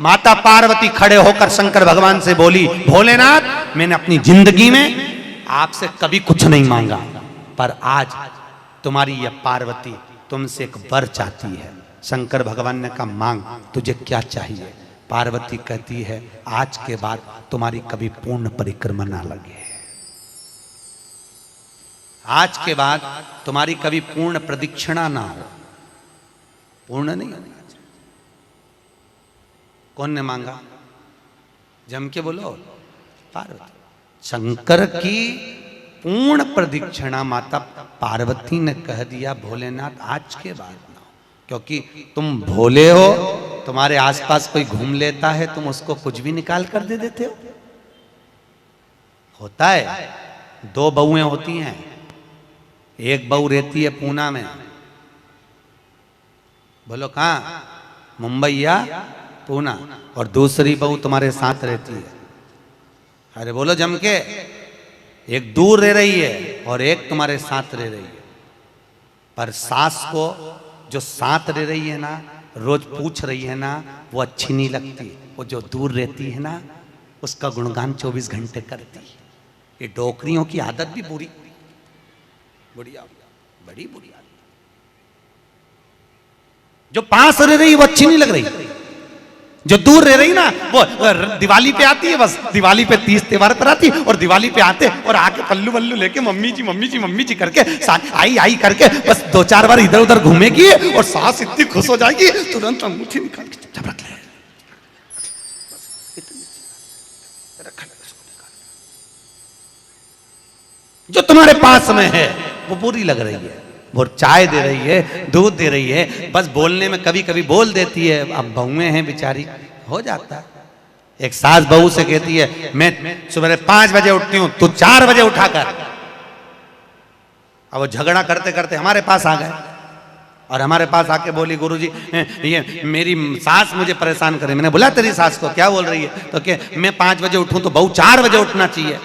माता पार्वती खड़े होकर शंकर भगवान से बोली, भोलेनाथ मैंने अपनी जिंदगी में आपसे कभी कुछ नहीं मांगा, पर आज तुम्हारी यह पार्वती तुमसे एक वर चाहती है। शंकर भगवान ने कहा, मांग, तुझे क्या चाहिए? पार्वती कहती है, आज के बाद तुम्हारी कभी पूर्ण परिक्रमा ना लगे, आज के बाद तुम्हारी कभी पूर्ण प्रदक्षिणा ना हो, पूर्ण नहीं होनी। कौन ने मांगा? जम के बोलो, पार्वती। शंकर की पूर्ण प्रदक्षिणा माता पार्वती ने कह दिया, भोलेनाथ आज के बाद ना हो, क्योंकि तुम भोले हो, तुम्हारे आसपास कोई घूम लेता है, तुम उसको कुछ भी निकाल कर दे देते हो। होता है, दो बहुएं होती हैं, एक बहू रहती है पूना में, बोलो कहां, मुंबई या पूना, और दूसरी बहू तुम्हारे साथ रहती है। अरे बोलो जम के, एक दूर रह रही है और एक तुम्हारे साथ रह रही है। पर सास को जो साथ रह रही है ना, रोज पूछ रही है ना, वो अच्छी नहीं लगती। वो जो दूर रहती है ना, उसका गुणगान 24 घंटे करती है। ये डोकरियों की आदत भी बुरी बुढ़िया, बड़ी बुरी आदत। जो पास रह रही वो अच्छी नहीं लग रही, जो दूर रह रही ना, वो दिवाली पे आती है, बस दिवाली पे 30 त्योहार पर आती है, और दिवाली पे आते और आके पल्लू वल्लू लेके मम्मी जी मम्मी जी मम्मी जी करके आई आई करके बस 2-4 बार इधर उधर घूमेगी, और सास इतनी खुश हो जाएगी, तुरंत अंगूठी निकाल के चुपचाप रख ले, जो तुम्हारे पास में है वो बुरी लग रही है। वो चाय दे रही है, दूध दे रही है, बस बोलने में कभी कभी बोल देती है। अब बहुएं हैं बेचारी, हो जाता है। एक सास बहू से कहती है, मैं सुबह 5 बजे उठती हूं, तू 4 बजे उठाकर। अब वो झगड़ा करते करते हमारे पास आ गए, और हमारे पास आके बोली, गुरुजी ये मेरी सास मुझे परेशान करे। मैंने बोला, तेरी सास को क्या बोल रही है? तो क्या मैं 5 बजे उठूं तो बहू 4 बजे उठना चाहिए।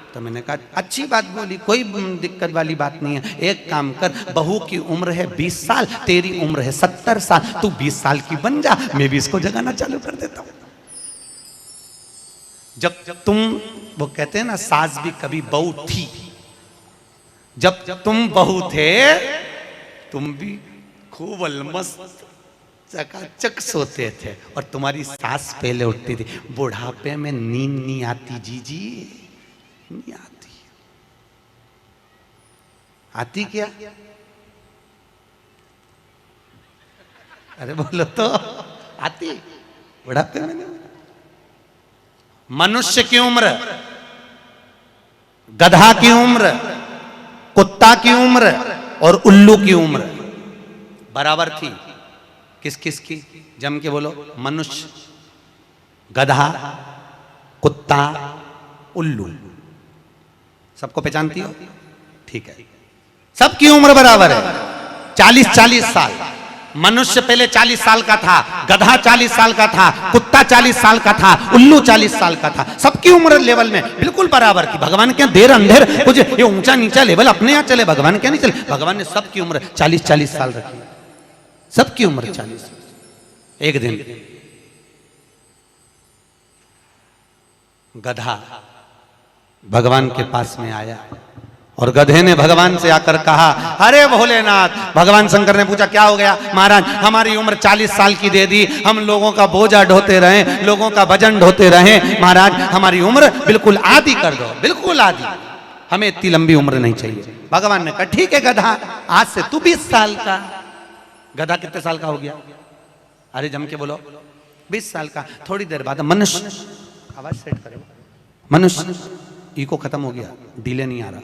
तो मैंने कहा, अच्छी बात बोली, कोई दिक्कत वाली बात नहीं है। एक काम कर, बहू की उम्र है 20 साल, तेरी उम्र है 70 साल, तू 20 साल की बन जा, मैं भी इसको जगाना चालू कर देता हूं। जब तुम, वो कहते हैं ना, सास भी कभी बहू थी। जब तुम बहू थे, तुम भी खूब अलमस्त चकाचक सोते थे, और तुम्हारी सास पहले उठती थी। बुढ़ापे में नींद नहीं आती जीजी, नहीं आती। आती क्या? अरे बोलो तो, आती बुढ़ापे में नहीं। मनुष्य की उम्र, गधा की उम्र, कुत्ता की उम्र और उल्लू की उम्र बराबर थी। किस किस की? जम के बोलो। मनुष्य, गधा, कुत्ता, उल्लू। सबको पहचानती हो? ठीक है, सबकी उम्र बराबर है, 40-40 साल। मनुष्य पहले 40 साल का था, गधा 40 साल का था, कुत्ता 40 साल का था, उल्लू 40 साल का था। सबकी उम्र लेवल में बिल्कुल बराबर थी। भगवान क्या देर अंधेर कुछ ये ऊंचा नीचा लेवल अपने यहां चले, भगवान क्या नहीं चले। भगवान ने सबकी उम्र 40-40 साल रखी, सबकी उम्र 40। एक दिन गधा भगवान के पास में आया, और गधे ने भगवान से आकर कहा, अरे भोलेनाथ। भगवान शंकर ने पूछा, क्या हो गया? महाराज, हमारी उम्र 40 साल की दे दी, हम लोगों का बोझा ढोते रहे, लोगों का वजन ढोते रहे, महाराज हमारी उम्र बिल्कुल आधी कर दो, बिल्कुल आधी, हमें इतनी लंबी उम्र नहीं चाहिए। भगवान ने कहा, ठीक है गधा, आज से तू 20 साल का। गधा कितने साल का हो गया? अरे जम के बोलो, 20 साल का। थोड़ी देर बाद मनुष्य, आवाज सेट करो, मनुष्य इको खत्म हो गया, डिले नहीं आ रहा।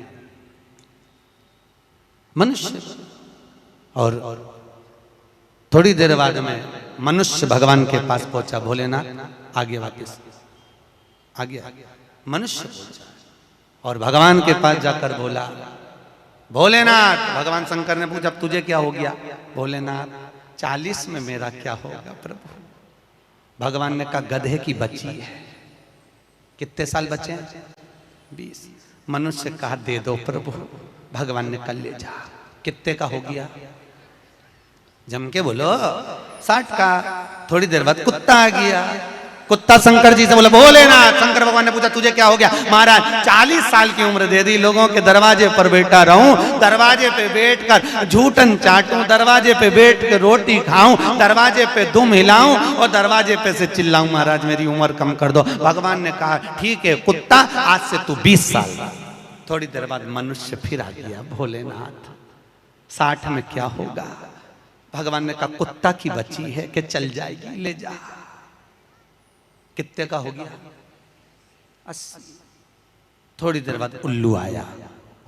मनुष्य, और थोड़ी देर बाद में मनुष्य भगवान के पास पहुंचा। भोलेनाथ आगे वापस आ गया, मनुष्य पहुंचा और भगवान के पास जाकर बोला, भोलेनाथ। भगवान शंकर ने पूछा, तुझे क्या हो गया? भोलेनाथ, 40 में मेरा क्या होगा प्रभु? भगवान ने कहा, गधे की बच्ची है। कितने साल बचे हैं? 20। मनुष्य कहा, दे दो प्रभु। भगवान ने कल ले जा। कितने का हो गया? जम के बोलो, 60 का। थोड़ी देर बाद कुत्ता आ गया, कुत्ता शंकर जी से बोला भोलेनाथ। शंकर भगवान ने पूछा तुझे क्या हो गया? महाराज 40 साल की उम्र दे दी, लोगों के दरवाजे पर बैठा रहूं, दरवाजे पे बैठकर झूठन चाटूं, दरवाजे पे बैठ के रोटी खाऊं, दरवाजे पे दुम हिलाऊं और दरवाजे पे से चिल्लाऊं महाराज मेरी उम्र कम कर दो। भगवान ने कहा ठीक है कुत्ता, आज से तू 20 साल। थोड़ी देर बाद मनुष्य फिर आ गया, भोलेनाथ 60 में क्या होगा? भगवान ने कहा कुत्ता की बच्ची है कि चल जाएगी, ले जा। कितने का हो गया? 80। थोड़ी देर बाद उल्लू आया,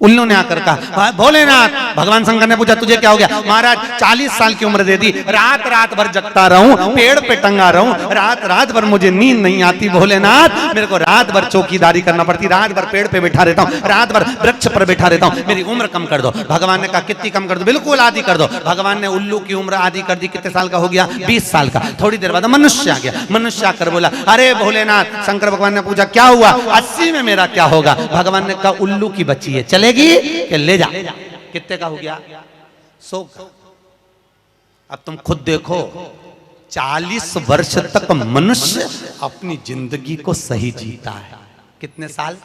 उल्लू ने आकर कहा भोलेनाथ। भगवान शंकर ने पूछा तुझे क्या हो गया? महाराज 40 साल की उम्र दे दी, रात रात भर जगता रहूं, पेड़ पे टंगा रहूं, रात रात भर मुझे नींद नहीं आती भोलेनाथ, मेरे को रात भर चौकीदारी करना पड़ती, रात भर पेड़ पे बैठा रहता हूं, रात भर वृक्ष पर बैठा रहता हूं, मेरी उम्र कम कर दो। भगवान ने कहा कितनी कम कर दो? बिल्कुल आधी कर दो। भगवान ने उल्लू की उम्र आधी कर दी। कितने साल का हो गया? 20 साल का। थोड़ी देर बाद मनुष्य आ गया, मनुष्य आकर बोला अरे भोलेनाथ। शंकर भगवान ने पूछा क्या हुआ? 80 में मेरा क्या होगा? भगवान ने कहा उल्लू की बच्ची है, चलेगी कि ले जा। कितने का हो गया? 100। अब तुम खुद देखो 40 वर्ष तक मनुष्य अपनी जिंदगी को सही जीता है। कितने साल?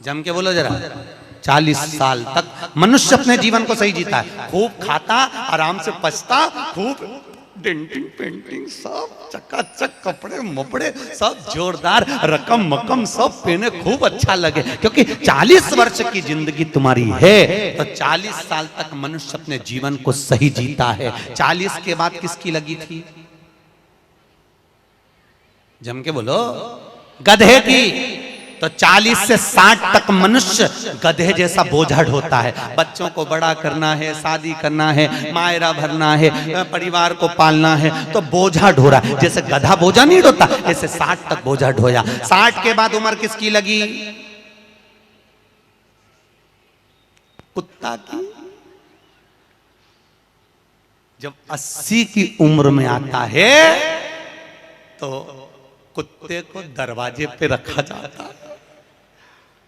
जम के बोलो जरा। 40 साल तक मनुष्य अपने जीवन को सही जीता है। खूब खाता, आराम से पचता, खूब डेंटिंग पेंटिंग सब चकाचक, कपड़े मपड़े सब जोरदार, रकम मकम सब पहने, खूब अच्छा लगे। क्योंकि 40 वर्ष की जिंदगी तुम्हारी है तो 40 साल तक मनुष्य अपने जीवन को सही जीता है। 40 के बाद किसकी लगी थी? जम के बोलो। गधे की। तो 40 से 60 तक मनुष्य गधे जैसा बोझ होता है। बच्चों को बड़ा करना है, शादी करना है, मायरा भरना है, परिवार को पालना है, तो बोझा ढोरा। जैसे गधा बोझा नहीं ढोता, ऐसे 60 तक बोझा ढोया। 60 के बाद उम्र किसकी लगी? कुत्ता की। जब 80 की उम्र में आता है तो कुत्ते को दरवाजे पे रखा जाता है।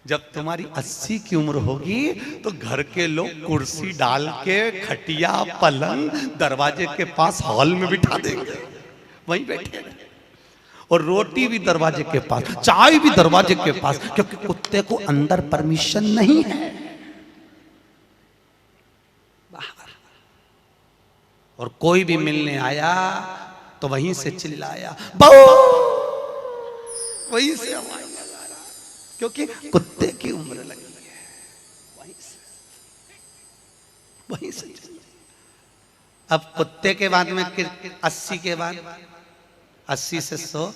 जब तुम्हारी 80 की उम्र होगी तो घर के लोग कुर्सी डाल के, खटिया पलंग दरवाजे के पास हॉल में बिठा देंगे, वहीं बैठे। और रोटी भी दरवाजे के पास, चाय भी दरवाजे के पास, क्योंकि कुत्ते को अंदर परमिशन नहीं है, बाहर। और कोई भी मिलने आया तो वहीं से चिल्लाया, बहु, वहीं से आवाज लगा रहा, क्योंकि कुत्ते की उम्र लगी है। वहीं से अब कुत्ते के बाद में 80 के बाद 80 से 100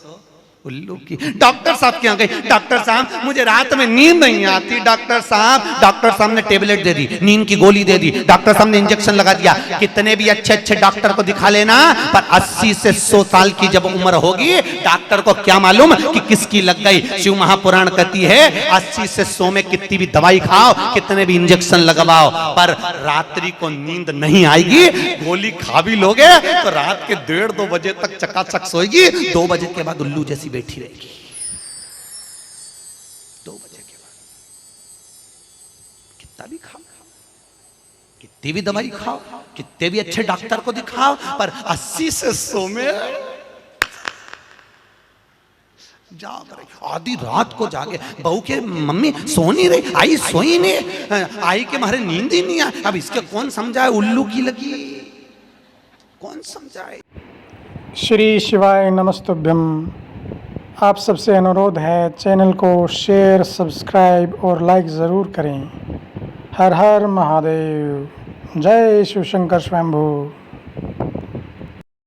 उल्लू की। डॉक्टर साहब के यहाँ गई, डॉक्टर साहब मुझे रात में नींद नहीं आती, डॉक्टर साहब ने टेबलेट दे दी, नींद की गोली दे दी, डॉक्टर साहब ने इंजेक्शन लगा दिया। कितने भी अच्छे अच्छे डॉक्टर को दिखा लेना, पर 80 से 100 साल की जब उम्र होगी, डॉक्टर को क्या मालूम कि किसकी लग गई। शिव महापुराण कहती है 80 से 100 में कितनी भी दवाई खाओ, कितने भी इंजेक्शन लगवाओ, पर रात्रि को नींद नहीं आएगी। गोली खा भी लोगे तो रात के 1:30-2 बजे तक चकाचक सोएगी, 2 बजे के बाद उल्लू जैसी बैठी रहेगी। 2 बजे के बाद कितना भी खाओ, कितनी भी दवाई खाओ, कितने भी अच्छे डॉक्टर को दिखाओ, पर 80 से 100 में जाग रही। आधी रात को जागे, बहू के मम्मी सो नहीं रही, आई सोई नहीं, आई के मारे नींद ही नहीं आई। अब इसके कौन समझाए, उल्लू की लगी, कौन समझाए। श्री शिवाय नमस्तुभ्यम। आप सबसे अनुरोध है चैनल को शेयर, सब्सक्राइब और लाइक ज़रूर करें। हर हर महादेव। जय शिव शंकर स्वयंभू।